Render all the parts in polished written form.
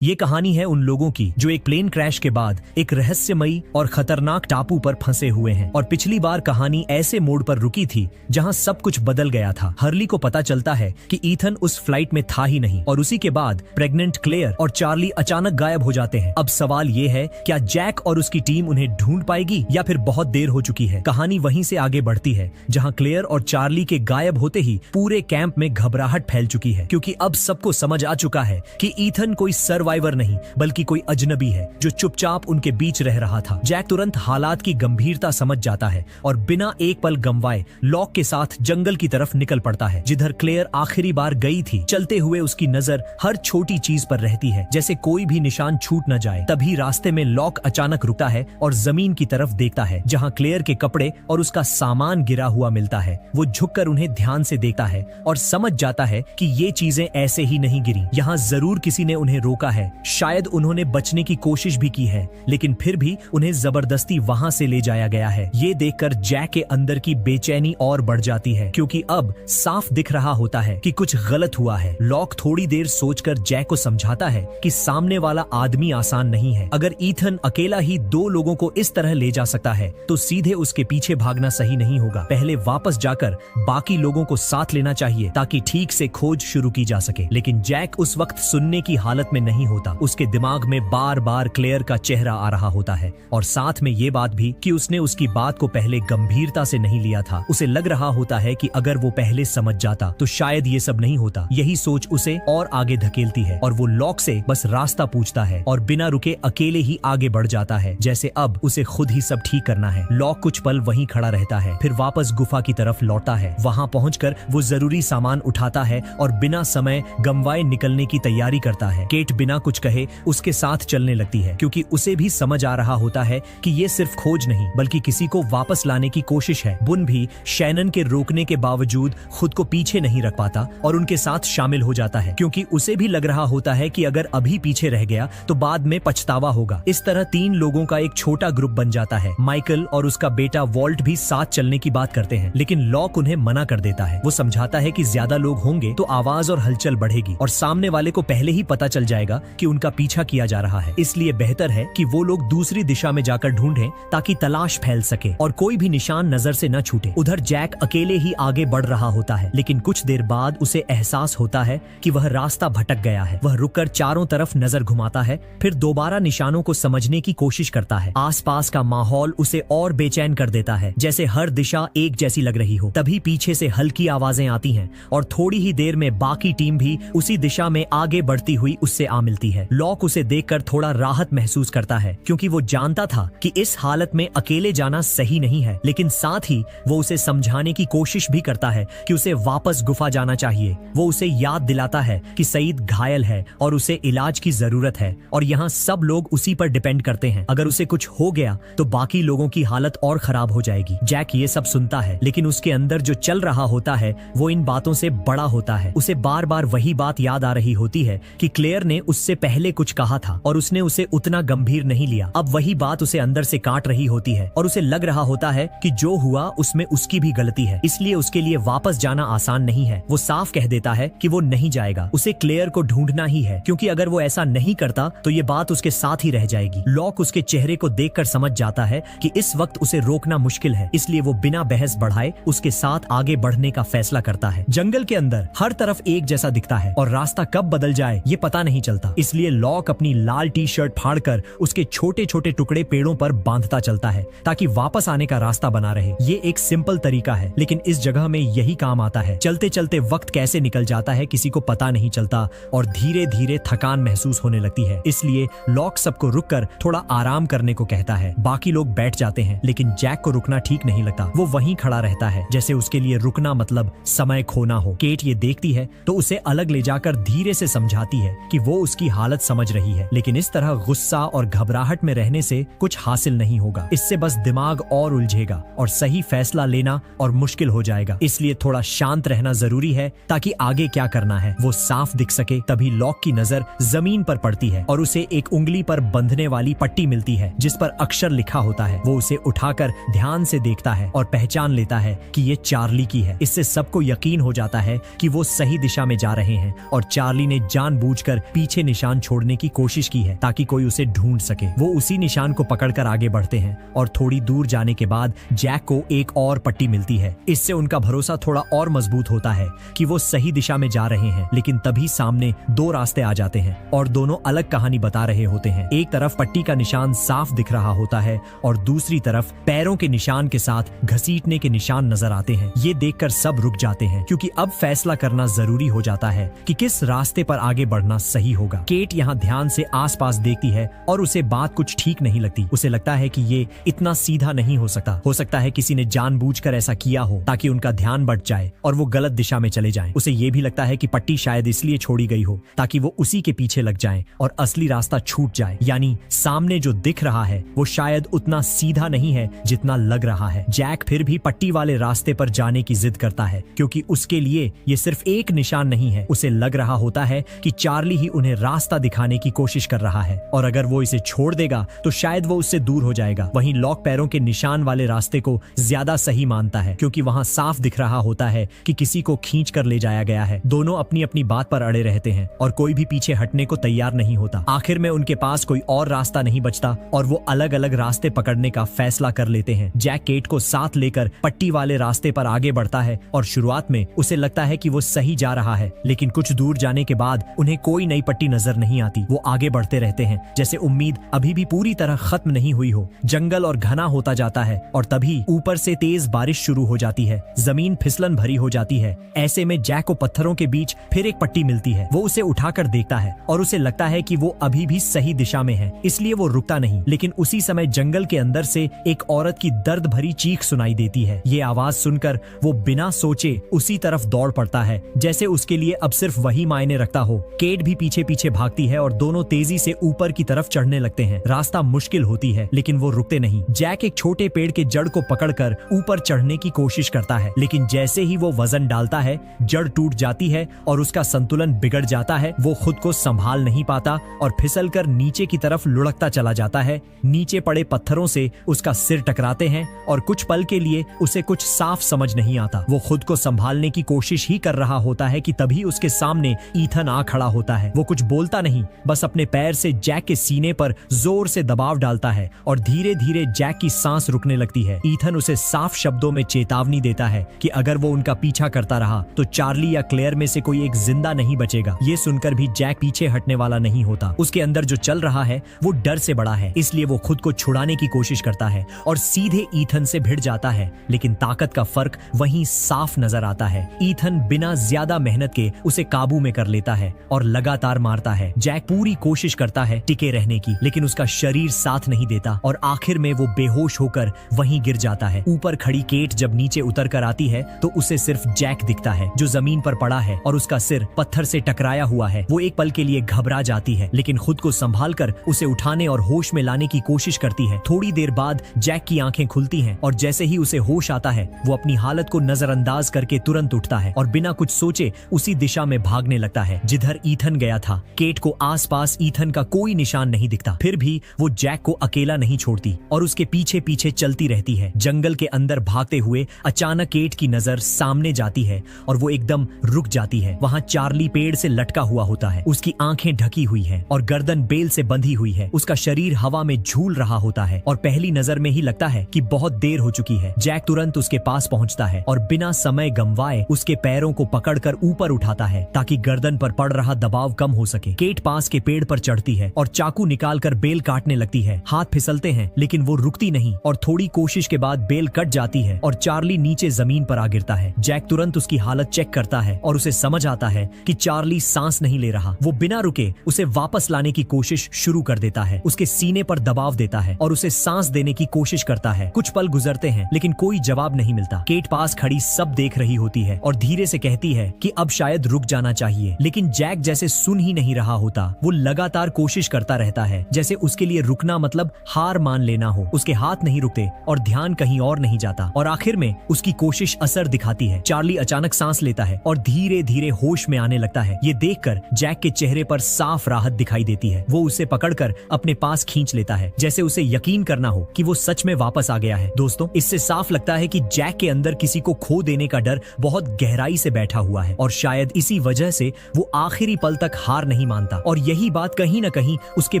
ये कहानी है उन लोगों की जो एक प्लेन क्रैश के बाद एक रहस्यमयी और खतरनाक टापू पर फंसे हुए हैं। और पिछली बार कहानी ऐसे मोड़ पर रुकी थी जहां सब कुछ बदल गया था। हर्ली को पता चलता है कि ईथन उस फ्लाइट में था ही नहीं और उसी के बाद प्रेग्नेंट क्लेयर और चार्ली अचानक गायब हो जाते हैं। अब सवाल ये है, क्या जैक और उसकी टीम उन्हें ढूंढ पाएगी या फिर बहुत देर हो चुकी है। कहानी वहीं से आगे बढ़ती है जहाँ क्लेयर और चार्ली के गायब होते ही पूरे कैंप में घबराहट फैल चुकी है, क्योंकि अब सबको समझ आ चुका है कि ईथन कोई सर्वाइवर नहीं बल्कि कोई अजनबी है जो चुपचाप उनके बीच रह रहा था। जैक तुरंत हालात की गंभीरता समझ जाता है और बिना एक पल गंवाए लॉक के साथ जंगल की तरफ निकल पड़ता है, जिधर क्लेयर आखिरी बार गई थी। चलते हुए उसकी नजर हर छोटी चीज पर रहती है, जैसे कोई भी निशान छूट न जाए। तभी रास्ते में लॉक अचानक रुकता है और जमीन की तरफ देखता है जहाँ क्लेयर के कपड़े और उसका सामान गिरा हुआ मिलता है। वो झुककर उन्हें ध्यान से देखता है और समझ जाता है कि ये चीजें ऐसे ही नहीं गिरी, यहाँ जरूर किसी ने उन्हें रोका है। शायद उन्होंने बचने की कोशिश भी की है, लेकिन फिर भी उन्हें जबरदस्ती वहां से ले जाया गया है। ये देखकर जैक के अंदर की बेचैनी और बढ़ जाती है, क्योंकि अब साफ दिख रहा होता है कि कुछ गलत हुआ है। लॉक थोड़ी देर सोचकर जैक को समझाता है कि सामने वाला आदमी आसान नहीं है। अगर ईथन अकेला ही दो लोगों को इस तरह ले जा सकता है तो सीधे उसके पीछे भागना सही नहीं होगा। पहले वापस जाकर बाकी लोगों को साथ लेना चाहिए ताकि ठीक से खोज शुरू की जा सके। लेकिन जैक उस वक्त सुनने की हालत में नहीं होता। उसके दिमाग में बार बार क्लेयर का चेहरा आ रहा होता है और साथ में ये बात भी कि उसने उसकी बात को पहले गंभीरता से नहीं लिया था। उसे लग रहा होता है कि अगर वो पहले समझ जाता तो शायद ये सब नहीं होता। यही सोच उसे और आगे धकेलती है और वो लॉक से बस रास्ता पूछता है और बिना रुके अकेले ही आगे बढ़ जाता है, जैसे अब उसे खुद ही सब ठीक करना है। लॉक कुछ पल वहीं खड़ा रहता है, फिर वापस गुफा की तरफ लौटता है। वहां पहुंचकर वो जरूरी सामान उठाता है और बिना समय गंवाए निकलने की तैयारी करता है। केट बिना कुछ कहे उसके साथ चलने लगती है, क्योंकि उसे भी समझ आ रहा होता है कि ये सिर्फ खोज नहीं बल्कि किसी को वापस लाने की कोशिश है। बुन भी शैनन के रोकने के बावजूद खुद को पीछे नहीं रख पाता और उनके साथ शामिल हो जाता है, क्योंकि उसे भी लग रहा होता है कि अगर अभी पीछे रह गया तो बाद में पछतावा होगा। इस तरह तीन लोगों का एक छोटा ग्रुप बन जाता है। माइकल और उसका बेटा वॉल्ट भी साथ चलने की बात करते हैं, लेकिन लॉक उन्हें मना कर देता है। वो समझाता है कि ज्यादा लोग होंगे तो आवाज और हलचल बढ़ेगी और सामने वाले को पहले ही पता चल जाएगा कि उनका पीछा किया जा रहा है। इसलिए बेहतर है कि वो लोग दूसरी दिशा में जाकर ढूंढें ताकि तलाश फैल सके और कोई भी निशान नजर से न छूटे। उधर जैक अकेले ही आगे बढ़ रहा होता है, लेकिन कुछ देर बाद उसे एहसास होता है कि वह रास्ता भटक गया है। वह रुककर चारों तरफ नजर घुमाता है, फिर दोबारा निशानों को समझने की कोशिश करता है। आसपास का माहौल उसे और बेचैन कर देता है, जैसे हर दिशा एक जैसी लग रही हो। तभी पीछे से हल्की आवाजें आती हैं और थोड़ी ही देर में बाकी टीम भी उसी दिशा में आगे बढ़ती हुई उससे आ मिलती है। लॉक उसे देखकर थोड़ा राहत महसूस करता है, क्योंकि वो जानता था कि इस हालत में अकेले जाना सही नहीं है, लेकिन साथ ही वो उसे समझाने की कोशिश भी करता है कि उसे वापस गुफा जाना चाहिए। वो उसे याद दिलाता है कि सईद घायल है और उसे इलाज की जरूरत है और यहाँ सब लोग उसी पर डिपेंड करते हैं। अगर उसे कुछ हो गया तो बाकी लोगों की हालत और खराब हो जाएगी। जैक ये सब सुनता है, लेकिन उसके अंदर जो चल रहा होता है वो इन बातों से बड़ा होता है। उसे बार बार वही बात याद आ रही होती है कि क्लेयर ने उससे पहले कुछ कहा था और उसने उसे उतना गंभीर नहीं लिया। अब वही बात उसे अंदर से काट रही होती है और उसे लग रहा होता है कि जो हुआ उसमें उसकी भी गलती है, इसलिए उसके लिए वापस जाना आसान नहीं है। वो साफ कह देता है कि वो नहीं जाएगा, उसे क्लेयर को ढूंढना ही है, क्योंकि अगर वो ऐसा नहीं करता तो ये बात उसके साथ ही रह जाएगी। लॉक उसके चेहरे को देखकर समझ जाता है कि इस वक्त उसे रोकना मुश्किल है, इसलिए वो बिना बहस बढ़ाए उसके साथ आगे बढ़ने का फैसला करता है। जंगल के अंदर हर तरफ एक जैसा दिखता है और रास्ता कब बदल जाए ये पता नहीं चलता, इसलिए लॉक अपनी लाल टी शर्ट फाड़कर उसके छोटे छोटे टुकड़े पेड़ों पर बांधता चलता है ताकि वापस आने का रास्ता बना रहे। ये एक सिंपल तरीका है, लेकिन इस जगह में यही काम आता है। चलते चलते वक्त कैसे निकल जाता है किसी को पता नहीं चलता और धीरे धीरे थकान महसूस होने लगती है, इसलिए लॉक सबको रुककर थोड़ा आराम करने को कहता है। बाकी लोग बैठ जाते हैं, लेकिन जैक को रुकना ठीक नहीं लगता। वो वहीं खड़ा रहता है, जैसे उसके लिए रुकना मतलब समय खोना हो। केट ये देखती है तो उसे अलग ले जाकर धीरे से समझाती है कि वो उसकी हालत समझ रही है, लेकिन इस तरह गुस्सा और घबराहट में रहने से कुछ हासिल नहीं होगा। इससे बस दिमाग और उलझेगा और सही फैसला लेना और मुश्किल हो जाएगा। इसलिए थोड़ा शांत रहना जरूरी है ताकि आगे क्या करना है वो साफ दिख सके। तभी लॉक की नजर जमीन पर पड़ती है और उसे एक उंगली पर बंधने वाली पट्टी मिलती है जिस पर अक्षर लिखा होता है। वो उसे उठाकर ध्यान से देखता है और पहचान लेता है कि ये चार्ली की है। इससे सबको यकीन हो जाता है कि वो सही दिशा में जा रहे हैं और चार्ली ने जानबूझकर पीछे निशान छोड़ने की कोशिश की है ताकि कोई उसे ढूंढ सके। वो उसी निशान को पकड़कर आगे बढ़ते हैं और थोड़ी दूर जाने के बाद जैक को एक और पट्टी मिलती है। इससे उनका भरोसा थोड़ा और मजबूत होता है कि वो सही दिशा में जा रहे हैं। लेकिन तभी सामने दो रास्ते आ जाते हैं और दोनों अलग कहानी बता रहे होते हैं। एक तरफ पट्टी का निशान साफ दिख रहा होता है और दूसरी तरफ पैरों के निशान के साथ घसीटने के निशान नजर आते हैं। ये देखकर सब रुक जाते हैं क्योंकि अब फैसला करना जरूरी हो जाता है कि किस रास्ते पर आगे बढ़ना सही होगा। केट यहाँ ध्यान से आसपास देखती है और उसे बात कुछ ठीक नहीं लगती। उसे लगता है कि ये इतना सीधा नहीं हो सकता। हो सकता है किसी ने जानबूझकर ऐसा किया हो ताकि उनका ध्यान बट जाए और वो गलत दिशा में चले जाएं। उसे ये भी लगता है कि पट्टी शायद इसलिए छोड़ी गई हो ताकि वो उसी के पीछे लग जाएं और असली रास्ता छूट जाए। यानी सामने जो दिख रहा है वो शायद उतना सीधा नहीं है जितना लग रहा है। जैक फिर भी पट्टी वाले रास्ते पर जाने की जिद करता है क्योंकि उसके लिए ये सिर्फ एक निशान नहीं है। उसे लग रहा होता है कि चार्ली ही उन्हें रास्ता दिखाने की कोशिश कर रहा है और अगर वो इसे छोड़ देगा तो शायद वो उससे दूर हो जाएगा। वहीं लॉक पैरों के निशान वाले रास्ते को ज्यादा सही मानता है क्योंकि वहां साफ दिख रहा होता है कि किसी को खींच कर ले जाया गया है। दोनों अपनी अपनी बात पर अड़े रहते हैं और कोई भी पीछे हटने को तैयार नहीं होता। आखिर में उनके पास कोई और रास्ता नहीं बचता और वो अलग अलग रास्ते पकड़ने का फैसला कर लेते हैं। जैक केट को साथ लेकर पट्टी वाले रास्ते पर आगे बढ़ता है और शुरुआत में उसे लगता है कि वो सही जा रहा है, लेकिन कुछ दूर जाने के बाद उन्हें कोई नई पट्टी नजर नहीं आती। वो आगे बढ़ते रहते हैं जैसे उम्मीद अभी भी पूरी तरह खत्म नहीं हुई हो। जंगल और घना होता जाता है और तभी ऊपर से तेज बारिश शुरू हो जाती है। जमीन फिसलन भरी हो जाती है। ऐसे में जैक को पत्थरों के बीच फिर एक पट्टी मिलती है। वो उसे उठाकर देखता है और उसे लगता है कि वो अभी भी सही दिशा में है, इसलिए वो रुकता नहीं। लेकिन उसी समय जंगल के अंदर से एक औरत की दर्द भरी चीख सुनाई देती है। ये आवाज सुनकर वो बिना सोचे उसी तरफ दौड़ पड़ता है जैसे उसके लिए अब सिर्फ वही मायने रखता हो। केट भी पीछे पीछे भागती है और दोनों तेजी से ऊपर की तरफ चढ़ने लगते हैं। रास्ता मुश्किल होती है लेकिन वो रुकते नहीं। जैक एक छोटे पेड़ के जड़ को पकड़कर ऊपर चढ़ने की कोशिश करता है, लेकिन जैसे ही वो वजन डालता है जड़ टूट जाती है और उसका संतुलन बिगड़ जाता है। वो खुद को संभाल नहीं पाता और फिसलकर नीचे की तरफ लुढ़कता चला जाता है। नीचे पड़े पत्थरों से उसका सिर टकराते हैं और कुछ पल के लिए उसे कुछ साफ समझ नहीं आता। वो खुद को संभालने की कोशिश ही कर रहा होता है कि तभी उसके सामने ईथन आ खड़ा होता है। वो कुछ बोलता नहीं, बस अपने पैर से जैक के सीने पर जोर से दबाव डालता है और धीरे धीरे जैक की सांस रुकने लगती है। ईथन उसे साफ शब्दों में चेतावनी देता है कि अगर वो उनका पीछा करता रहा तो चार्ली या क्लेयर में से कोई एक जिंदा नहीं बचेगा। ये सुनकर भी जैक पीछे हटने वाला नहीं होता। उसके अंदर जो चल रहा है वो डर से बड़ा है, इसलिए वो खुद को छुड़ाने की कोशिश करता है और सीधे ईथन से भिड़ जाता है। लेकिन ताकत का फर्क वहीं साफ नजर आता है। ईथन बिना ज्यादा मेहनत के उसे काबू में कर लेता है और लगातार मारता है। जैक पूरी कोशिश करता है टिके रहने की, लेकिन उसका शरीर साथ नहीं देता और आखिर में वो बेहोश होकर वहीं गिर जाता है। ऊपर खड़ी केट जब नीचे उतर कर आती है तो उसे सिर्फ जैक दिखता है जो जमीन पर पड़ा है और उसका सिर पत्थर से टकराया हुआ है। वो एक पल के लिए घबरा जाती है लेकिन खुद को संभालकर उसे उठाने और होश में लाने की कोशिश करती है। थोड़ी देर बाद जैक की आंखें खुलती हैं और जैसे ही उसे होश आता है वो अपनी हालत को नजरअंदाज करके तुरंत उठता है और बिना कुछ सोचे उसी दिशा में भागने लगता है जिधर ईथन गया था। केट को आसपास ईथन का कोई निशान नहीं दिखता, फिर भी वो जैक को अकेला नहीं छोड़ती और उसके पीछे पीछे चलती रहती है। जंगल के अंदर भागते हुए अचानक केट की नजर सामने जाती है और वो एकदम रुक जाती है। वहाँ चार्ली पेड़ से लटका हुआ होता है। उसकी आंखें ढकी हुई हैं और गर्दन बेल से बंधी हुई है। उसका शरीर हवा में झूल रहा होता है और पहली नजर में ही लगता है कि बहुत देर हो चुकी है। जैक तुरंत उसके पास पहुंचता है और बिना समय गंवाए उसके पैरों को पकड़कर ऊपर उठाता है ताकि गर्दन पर पड़ रहा दबाव कम हो सके। केट पास के पेड़ पर चढ़ती है और चाकू निकालकर बेल काटने लगती है। हाथ फिसलते हैं लेकिन वो रुकती नहीं और थोड़ी कोशिश के बाद बेल कट जाती है और चार्ली नीचे जमीन पर आ गिरता है। जैक तुरंत उसकी हालत चेक करता है और उसे समझ आता है कि चार्ली सांस नहीं ले रहा। वो बिना रुके उसे वापस लाने की कोशिश शुरू कर देता है। उसके सीने पर दबाव देता है और उसे सांस देने की कोशिश करता है। कुछ पल गुजरते हैं लेकिन कोई जवाब नहीं मिलता। केट पास खड़ी सब देख रही होती है और धीरे से कहती है कि अब शायद रुक जाना चाहिए, लेकिन जैक जैसे सुन ही नहीं रहा होता। वो लगातार कोशिश करता रहता है जैसे उसके लिए रुकना मतलब हार मान लेना हो। उसके हाथ नहीं रुकते और ध्यान कहीं और नहीं जाता और आखिर में उसकी कोशिश असर दिखाती है। चार्ली अचानक सांस लेता है और धीरे धीरे होश में आने लगता है। ये देखकर जैक के चेहरे पर साफ राहत दिखाई देती है। वो उसे पकड़कर अपने पास खींच लेता है जैसे उसे यकीन करना हो कि वो सच में वापस आ गया है। दोस्तों, इससे साफ लगता है कि जैक के अंदर किसी को खो देने का डर बहुत गहराई से बैठा हुआ है और शायद इसी वजह से वो आखिरी पल तक हार नहीं नहीं मानता। और यही बात कहीं न कहीं उसके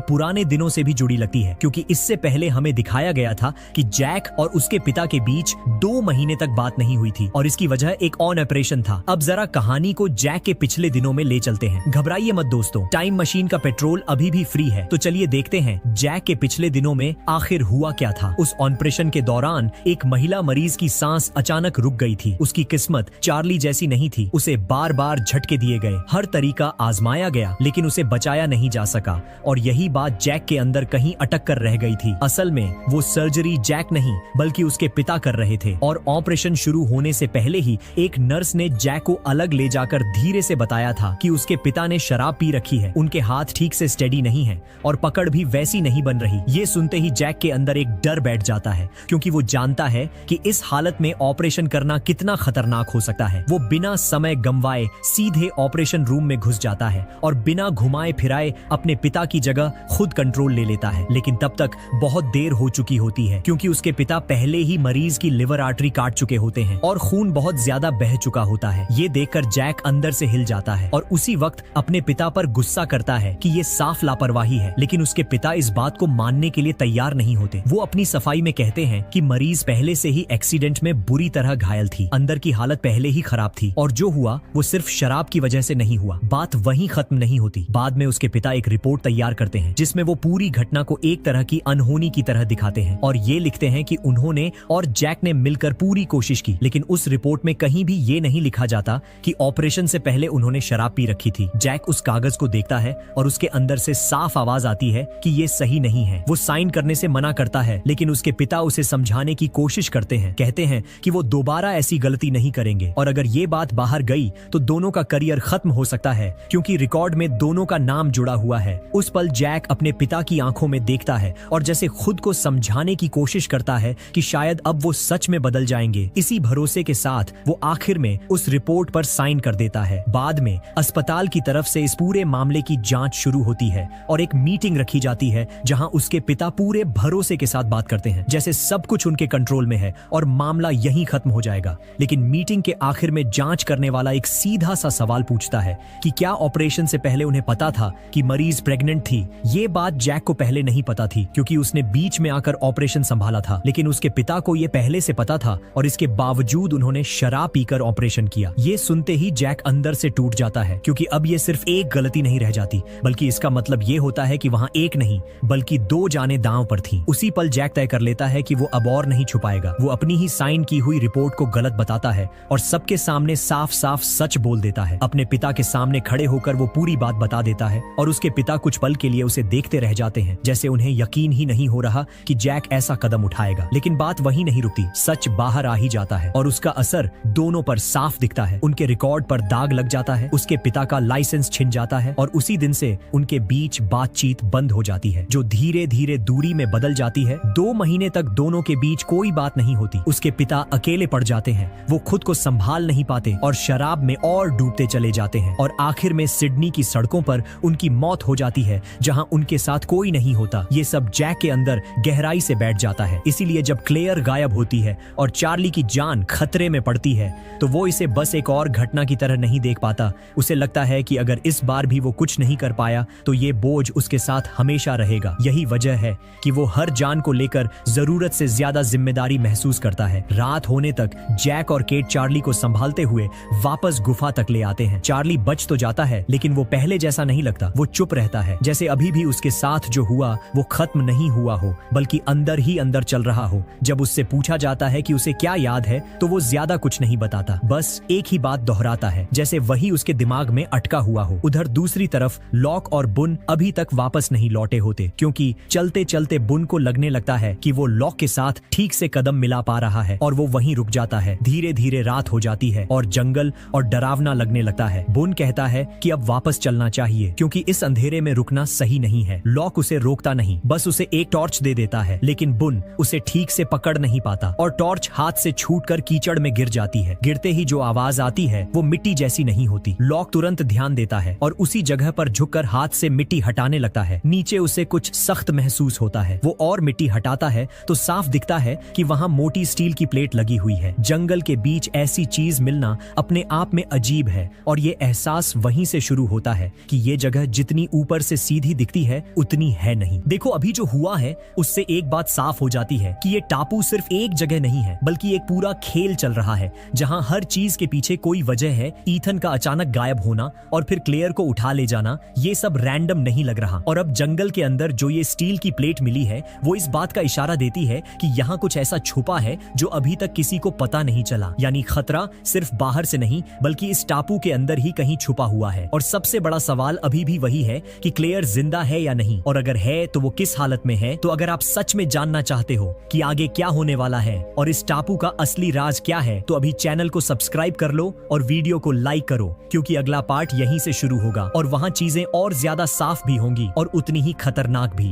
पुराने दिनों से भी जुड़ी लगती है, क्योंकि इससे पहले हमें दिखाया गया था कि जैक और उसके पिता के बीच 2 महीने तक बात नहीं हुई थी और इसकी वजह एक ऑपरेशन था। अब जरा कहानी को जैक के पिछले दिनों में ले चलते हैं। घबराइए मत दोस्तों, टाइम मशीन का पेट्रोल अभी भी फ्री है, तो चलिए देखते हैं जैक के पिछले दिनों में आखिर हुआ क्या था। उस ऑपरेशन के दौरान एक महिला मरीज की सांस अचानक रुक गई थी। उसकी किस्मत चार्ली जैसी नहीं थी। उसे बार बार झटके दिए गए, हर तरीका आजमाया गया, लेकिन उसे बचाया नहीं जा सका और यही बात जैक के अंदर कहीं अटक कर रह गई थी। असल में वो सर्जरी जैक नहीं बल्कि उसके पिता कर रहे थे और ऑपरेशन शुरू होने से पहले ही एक नर्स ने जैक को अलग ले जाकर धीरे से बताया था कि उसके पिता ने शराब पी रखी है, उनके हाथ ठीक से स्टेडी नहीं है और पकड़ भी वैसी नहीं बन रही। ये सुनते ही जैक के अंदर एक डर बैठ जाता है, क्योंकि वो जानता है कि इस हालत में ऑपरेशन करना कितना खतरनाक हो सकता है। वो बिना समय गंवाए सीधे ऑपरेशन रूम में घुस जाता है और बिना घुमाए फिराए अपने पिता की जगह खुद कंट्रोल ले लेता है। लेकिन तब तक बहुत देर हो चुकी होती है, क्योंकि उसके पिता पहले ही मरीज की लिवर आर्टरी काट चुके होते हैं और खून बहुत ज्यादा बह चुका होता है। ये देखकर जैक अंदर से हिल जाता है और उसी वक्त अपने पिता पर गुस्सा करता है कि ये साफ लापरवाही है। लेकिन उसके पिता इस बात को मानने के लिए तैयार नहीं होते। वो अपनी सफाई में कहते हैं कि मरीज पहले से ही एक्सीडेंट में बुरी तरह घायल थी, अंदर की हालत पहले ही खराब थी और जो हुआ वो सिर्फ शराब की वजह से नहीं हुआ। बात वहीं खत्म नहीं होती। बाद में उसके पिता एक रिपोर्ट तैयार करते हैं जिसमें वो पूरी घटना को एक तरह की अनहोनी की तरह दिखाते हैं और ये लिखते हैं कि उन्होंने और जैक ने मिलकर पूरी कोशिश की। लेकिन उस रिपोर्ट में कहीं भी ये नहीं लिखा जाता कि ऑपरेशन से पहले उन्होंने शराब पी रखी थी। जैक उस कागज को देखता है और उसके अंदर से साफ आवाज आती है कि ये सही नहीं है। वो साइन करने से मना करता है, लेकिन उसके पिता उसे समझाने की कोशिश करते हैं। कहते हैं कि वो दोबारा ऐसी गलती नहीं करेंगे और अगर ये बात बाहर गई तो दोनों का करियर खत्म हो सकता है, क्योंकि रिकॉर्ड में दोनों का नाम जुड़ा हुआ है। उस पल जैक अपने पिता की आंखों में देखता है और जैसे खुद को समझाने की कोशिश करता है कि शायद अब वो सच में बदल जाएंगे। इसी भरोसे के साथ वो आखिर में उस रिपोर्ट पर साइन कर देता है। बाद में अस्पताल की तरफ से इस पूरे मामले की जांच शुरू होती है और एक मीटिंग रखी जाती है जहां उसके पिता पूरे भरोसे के साथ बात करते हैं, जैसे सब कुछ उनके कंट्रोल में है और मामला यहीं खत्म हो जाएगा। लेकिन मीटिंग के आखिर में जांच करने वाला एक सीधा सा सवाल पूछता है कि क्या ऑपरेशन से पहले उन्हें पता था कि मरीज प्रेग्नेंट थी। ये बात जैक को पहले नहीं पता थी, क्योंकि उसने बीच में आकर ऑपरेशन संभाला था, लेकिन उसके पिता को यह पहले से पता था और इसके बावजूद उन्होंने शराब पीकर ऑपरेशन किया। ये सुनते ही जैक अंदर से टूट जाता है, क्योंकि अब ये सिर्फ एक गलती नहीं रह जाती, बल्कि इसका मतलब ये होता है कि वहां एक नहीं बल्कि 2 जानें दांव पर थीं। उसी पल जैक तय कर लेता है कि वो अब और नहीं छुपाएगा। वो अपनी ही साइन की हुई रिपोर्ट को गलत बताता है और सबके सामने साफ साफ सच बोल देता है। अपने पिता के सामने खड़े होकर वो पूरी बात बता देता है और उसके पिता कुछ पल के लिए उसे देखते रह जाते हैं, जैसे उन्हें यकीन ही नहीं हो रहा कि जैक ऐसा कदम उठाएगा। लेकिन बात वहीं नहीं रुकती, सच बाहर आ ही जाता है और उसका असर दोनों पर साफ दिखता है। उनके रिकॉर्ड पर दाग लग जाता है, उसके पिता का लाइसेंस छिन जाता है और उसी दिन से उनके बीच बातचीत बंद हो जाती है, जो धीरे धीरे दूरी में बदल जाती है। 2 महीने तक दोनों के बीच कोई बात नहीं होती। उसके पिता अकेले पड़ जाते हैं, वो खुद को संभाल नहीं पाते और शराब में और डूबते चले जाते हैं और आखिर में सिडनी की सड़कों पर उनकी मौत हो जाती है, जहां उनके साथ कोई नहीं होता। ये सब जैक के अंदर गहराई से बैठ जाता है। इसीलिए जब क्लेयर गायब होती है और चार्ली की जान खतरे में पड़ती है, तो वो इसे बस एक और घटना की तरह नहीं देख पाता। उसे लगता है कि अगर इस बार भी वो कुछ नहीं कर पाया तो ये बोझ उसके साथ हमेशा रहेगा। यही वजह है कि वो हर जान को लेकर जरूरत से ज्यादा जिम्मेदारी महसूस करता है। रात होने तक जैक और केट चार्ली को संभालते हुए वापस गुफा तक ले आते हैं। चार्ली बच तो जाता है, लेकिन वो पहले जैसा नहीं लगता। वो चुप रहता है, जैसे अभी भी उसके साथ जो हुआ वो खत्म नहीं हुआ हो, बल्कि अंदर ही अंदर चल रहा हो। जब उससे पूछा जाता है कि उसे क्या याद है, तो वो ज्यादा कुछ नहीं बताता, बस एक ही बात दोहराता है, जैसे वही उसके दिमाग में अटका हुआ हो। उधर दूसरी तरफ लॉक और बुन अभी तक वापस नहीं लौटे होते, क्योंकि चलते चलते बुन को लगने लगता है कि वो लॉक के साथ ठीक से कदम मिला पा रहा है और वो वहीं रुक जाता है। धीरे धीरे रात हो जाती है और जंगल और डरावना लगने लगता है। बुन कहता है कि अब वापस चलना चाहिए, क्योंकि इस अंधेरे में रुकना सही नहीं है। लॉक उसे रोकता नहीं, बस उसे एक टॉर्च दे देता है, लेकिन बुन उसे ठीक से पकड़ नहीं पाता और टॉर्च हाथ से छूटकर कीचड़ में गिर जाती है। गिरते ही जो आवाज आती है वो मिट्टी जैसी नहीं होती। लॉक तुरंत ध्यान देता है और उसी जगह पर झुककर हाथ से मिट्टी हटाने लगता है। नीचे उसे कुछ सख्त महसूस होता है। वो और मिट्टी हटाता है तो साफ दिखता है कि वहां मोटी स्टील की प्लेट लगी हुई है। जंगल के बीच ऐसी चीज मिलना अपने आप में अजीब है और ये एहसास वहीं से शुरू होता है है कि ये जगह जितनी ऊपर से सीधी दिखती है उतनी है नहीं। देखो अभी जो हुआ है उससे एक बात साफ हो जाती है कि ये टापू सिर्फ एक जगह नहीं है बल्कि एक पूरा खेल चल रहा है जहां हर चीज के पीछे कोई वजह है। ईथन का अचानक गायब होना और फिर क्लेयर को उठा ले जाना, ये सब रैंडम नहीं लग रहा। और अब जंगल के अंदर जो ये स्टील की प्लेट मिली है वो इस बात का इशारा देती है कि यहाँ कुछ ऐसा छुपा है जो अभी तक किसी को पता नहीं चला। यानी खतरा सिर्फ बाहर से नहीं बल्कि इस टापू के अंदर ही कहीं छुपा हुआ है। और सबसे बड़ा सवाल अभी भी वही है कि क्लेयर जिंदा है या नहीं, और अगर है तो वो किस हालत में है। तो अगर आप सच में जानना चाहते हो कि आगे क्या होने वाला है और इस टापू का असली राज क्या है, तो अभी चैनल को सब्सक्राइब कर लो और वीडियो को लाइक करो, क्योंकि अगला पार्ट यहीं से शुरू होगा और वहां चीजें और ज्यादा साफ भी होंगी और उतनी ही खतरनाक भी।